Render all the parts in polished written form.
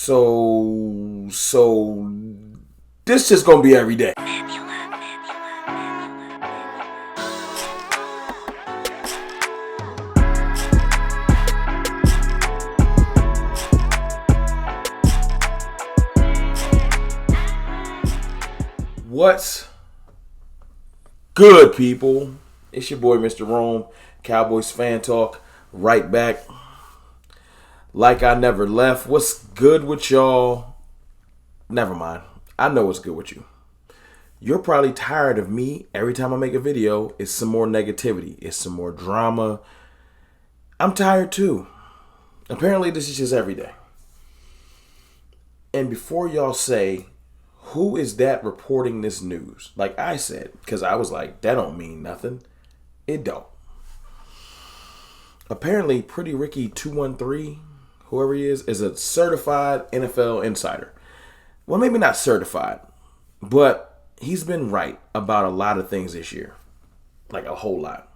So this just gonna be every day. What's good, people? It's your boy, Mr. Rome, Cowboys Fan Talk, right back. Like I never left. What's good with y'all? Never mind. I know what's good with you. You're probably tired of me. Every time I make a video, it's some more negativity. It's some more drama. I'm tired too. Apparently, this is just every day. And before y'all say, who is that reporting this news? Like I said, because I was like, that don't mean nothing. It don't. Apparently, Pretty Ricky 213, whoever he is a certified NFL insider. Well, maybe not certified, but he's been right about a lot of things this year. Like a whole lot.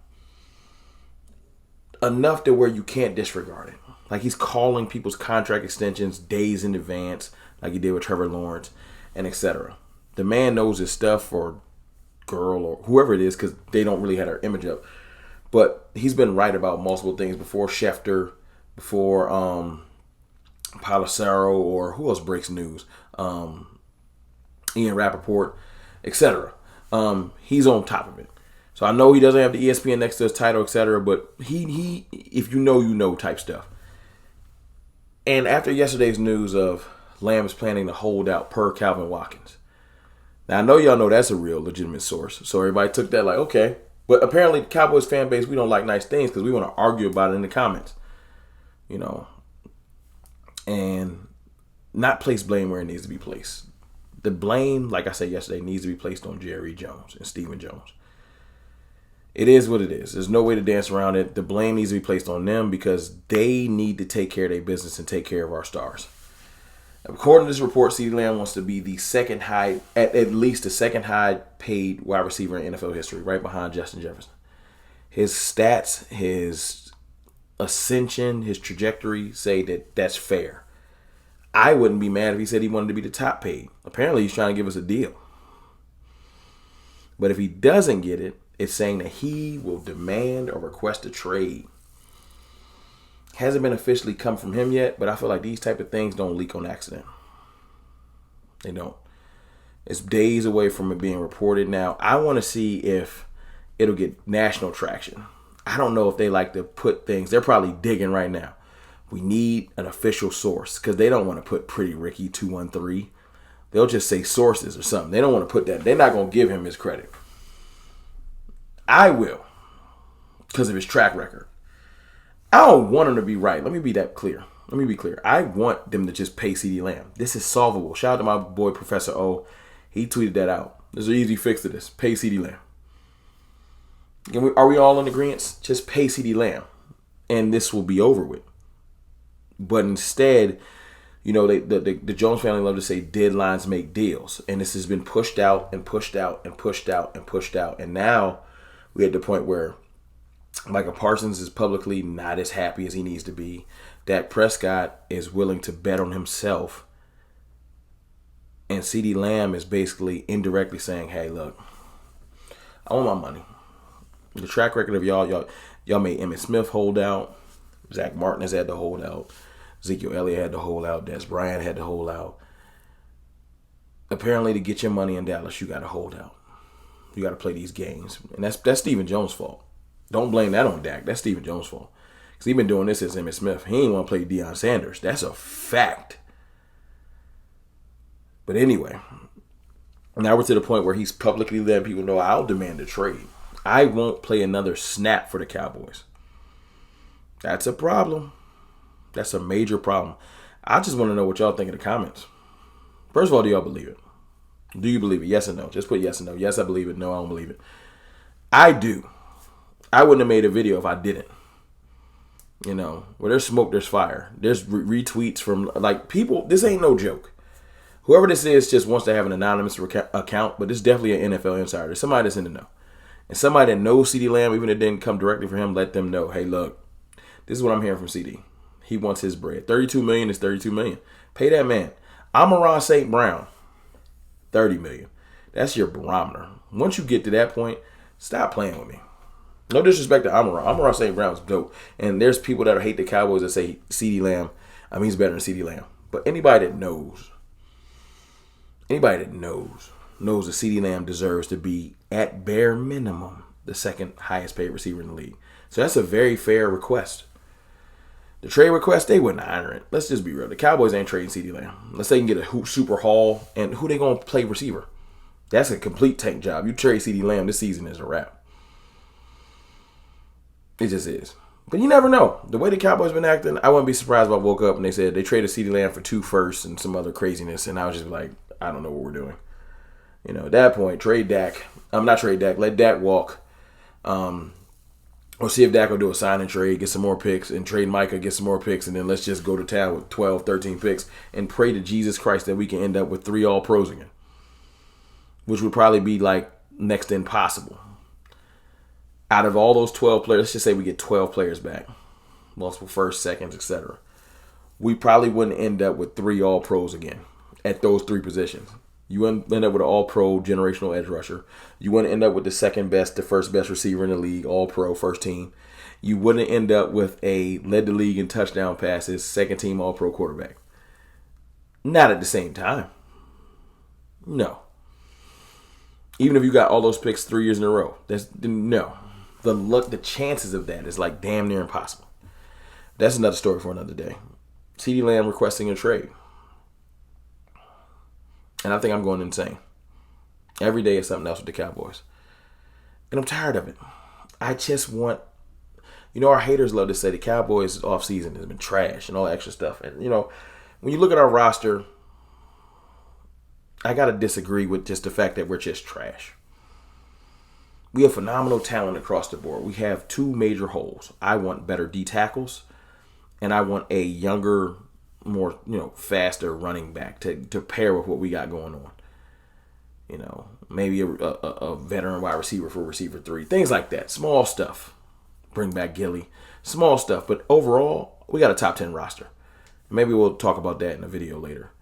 Enough to where you can't disregard it. Like he's calling people's contract extensions days in advance, like he did with Trevor Lawrence, and etc. The man knows his stuff, or girl, or whoever it is, because they don't really have their image up. But he's been right about multiple things before Schefter, before Palacero, or who else breaks news? Ian Rappaport, etc. He's on top of it. So I know he doesn't have the ESPN next to his title, etc. But he, if you know type stuff. And after yesterday's news of Lamb is planning to hold out per Calvin Watkins. Now, I know y'all know that's a real legitimate source. So everybody took that like, okay. But apparently, the Cowboys fan base, we don't like nice things because we want to argue about it in the comments. You know. And not place blame where it needs to be placed. The blame, like I said yesterday, needs to be placed on Jerry Jones and Stephen Jones. It is what it is. There's no way to dance around it. The blame needs to be placed on them because they need to take care of their business and take care of our stars. According to this report, Ceedee Lamb wants to be the second high, at least the second high paid wide receiver in NFL history, right behind Justin Jefferson. His stats, his ascension, his trajectory say that that's fair. I wouldn't be mad if he said he wanted to be the top paid. Apparently, he's trying to give us a deal. But if he doesn't get it, it's saying that he will demand or request a trade. Hasn't been officially come from him yet, but I feel like these type of things don't leak on accident. They don't. It's days away from it being reported now. I want to see if it'll get national traction. I don't know if they like to put things. They're probably digging right now. We need an official source because they don't want to put Pretty Ricky 213. They'll just say sources or something. They don't want to put that. They're not going to give him his credit. I will because of his track record. I don't want him to be right. Let me be that clear. Let me be clear. I want them to just pay Ceedee Lamb. This is solvable. Shout out to my boy, Professor O. He tweeted that out. There's an easy fix to this. Pay Ceedee Lamb. Are we all in agreement? Just pay Ceedee Lamb. And this will be over with. But instead, you know, the Jones family love to say deadlines make deals. And this has been pushed out and pushed out and pushed out and pushed out. And now we're at the point where Micah Parsons is publicly not as happy as he needs to be. Dak Prescott is willing to bet on himself. And Ceedee Lamb is basically indirectly saying, hey, look, I want my money. The track record of y'all made Emmitt Smith hold out. Zach Martin has had to hold out. Ezekiel Elliott had to hold out. Des Bryant had to hold out. Apparently, to get your money in Dallas, you got to hold out. You got to play these games. And that's Stephen Jones' fault. Don't blame that on Dak. That's Stephen Jones' fault. Because he's been doing this since Emmitt Smith. He ain't want to play Deion Sanders. That's a fact. But anyway, now we're to the point where he's publicly letting people know I'll demand a trade. I won't play another snap for the Cowboys. That's a problem. That's a major problem. I just want to know what y'all think in the comments. First of all, do y'all believe it? Do you believe it? Yes or no? Just put yes or no. Yes, I believe it. No, I don't believe it. I do. I wouldn't have made a video if I didn't. You know, where there's smoke, there's fire. There's retweets from, like, people. This ain't no joke. Whoever this is just wants to have an anonymous account, but it's definitely an NFL insider. Somebody that's in the know. And somebody that knows Ceedee Lamb, even if it didn't come directly from him, let them know, hey, look, this is what I'm hearing from Ceedee. He wants his bread. $32 million is $32 million. Pay that man. Amon-Ra St. Brown, $30 million. That's your barometer. Once you get to that point, stop playing with me. No disrespect to Amon-Ra. Amon-Ra St. Brown is dope. And there's people that hate the Cowboys that say Ceedee Lamb. I mean, he's better than Ceedee Lamb. But anybody that knows that Ceedee Lamb deserves to be, at bare minimum, the second highest paid receiver in the league. So that's a very fair request. The trade request, they wouldn't honor it. Let's just be real. The Cowboys ain't trading Ceedee Lamb. Unless they can get a super haul. And who they going to play receiver? That's a complete tank job. You trade Ceedee Lamb, this season is a wrap. It just is. But you never know. The way the Cowboys been acting, I wouldn't be surprised if I woke up and they said they traded Ceedee Lamb for 2 firsts and some other craziness. And I was just like, I don't know what we're doing. You know, at that point, trade Dak. Not trade Dak. Let Dak walk. Or see if Dak will do a sign and trade, get some more picks, and trade Micah, get some more picks, and then let's just go to town with 12, 13 picks and pray to Jesus Christ that we can end up with 3 All-Pros again, which would probably be like next to impossible. Out of all those 12 players, let's just say we get 12 players back, multiple first, seconds, etc. We probably wouldn't end up with 3 All-Pros again at those 3 positions. You wouldn't end up with an all-pro generational edge rusher. You wouldn't end up with the second best to first best receiver in the league, all-pro, first team. You wouldn't end up with a led the league in touchdown passes, second team all-pro quarterback. Not at the same time. No. Even if you got all those picks 3 years in a row, no. The chances of that is like damn near impossible. That's another story for another day. Ceedee Lamb requesting a trade. And I think I'm going insane. Every day is something else with the Cowboys. And I'm tired of it. I just want... You know, our haters love to say the Cowboys' offseason has been trash and all that extra stuff. And, you know, when you look at our roster, I got to disagree with just the fact that we're just trash. We have phenomenal talent across the board. We have 2 major holes. I want better D tackles, and I want a younger, more, faster running back to pair with what we got going on. You know, maybe a veteran wide receiver for receiver 3. Things like that. Small stuff. Bring back Gilly. Small stuff. But overall, we got a top 10 roster. Maybe we'll talk about that in a video later.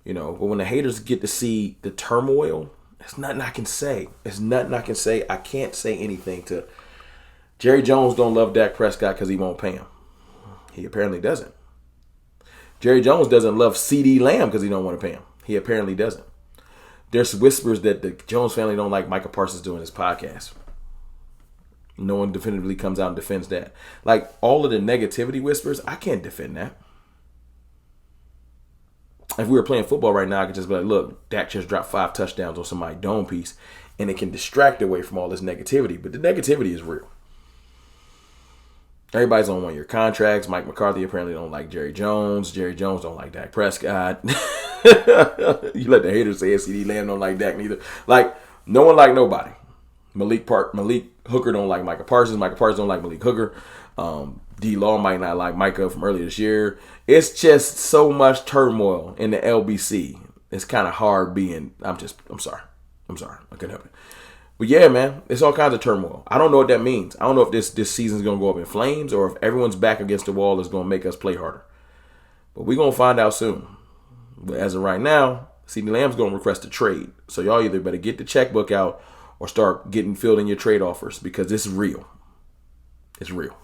You know, but when the haters get to see the turmoil, there's nothing I can say. I can't say anything to... Jerry Jones don't love Dak Prescott because he won't pay him. He apparently doesn't. Jerry Jones doesn't love Ceedee Lamb because he don't want to pay him. He apparently doesn't. There's whispers that the Jones family don't like Micah Parsons doing his podcast. No one definitively comes out and defends that. Like, all of the negativity whispers, I can't defend that. If we were playing football right now, I could just be like, look, Dak just dropped 5 touchdowns on somebody's dome piece, and it can distract away from all this negativity. But the negativity is real. Everybody's on 1-year contracts. Mike McCarthy apparently don't like Jerry Jones. Jerry Jones don't like Dak Prescott. You let the haters say Ceedee Lamb don't like Dak neither. Like, no one like nobody. Malik Hooker don't like Micah Parsons. Micah Parsons don't like Malik Hooker. D-Law might not like Micah from earlier this year. It's just so much turmoil in the LBC. It's kind of hard being... I'm sorry. I couldn't help it. But yeah, man, it's all kinds of turmoil. I don't know what that means. I don't know if this season's going to go up in flames or if everyone's back against the wall is going to make us play harder. But we're going to find out soon. But as of right now, Ceedee Lamb's going to request a trade. So y'all either better get the checkbook out or start getting filled in your trade offers because it's real. It's real.